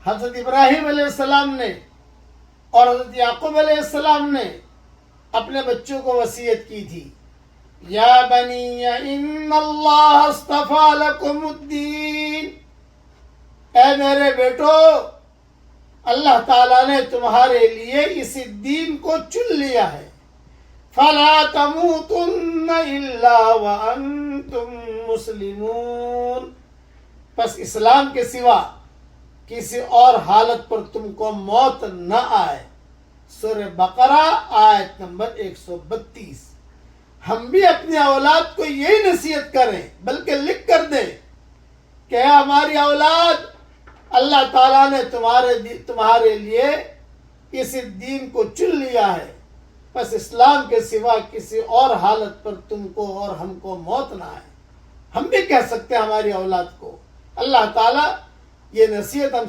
حضرت ابراہیم علیہ السلام نے اور حضرت یعقوب علیہ السلام نے اپنے بچوں کو وصیت کی تھی، یا بنی ان اللہ اصطفیٰ لکم الدین، اے میرے بیٹو اللہ تعالیٰ نے تمہارے لیے اس دین کو چن لیا ہے، فلا تموتن الا وانتم مسلمون، پس اسلام کے سوا کسی اور حالت پر تم کو موت نہ آئے۔ سورہ بقرہ آیت نمبر 132۔ ہم بھی اپنی اولاد کو یہی نصیحت کریں، بلکہ لکھ کر دیں کہ ہماری اولاد، اللہ تعالیٰ نے تمہارے لیے اس دین کو چن لیا ہے، بس اسلام کے سوا کسی اور حالت پر تم کو اور ہم کو موت نہ آئے۔ ہم بھی کہہ سکتے ہیں ہماری اولاد کو۔ اللہ تعالیٰ یہ نصیحت ہم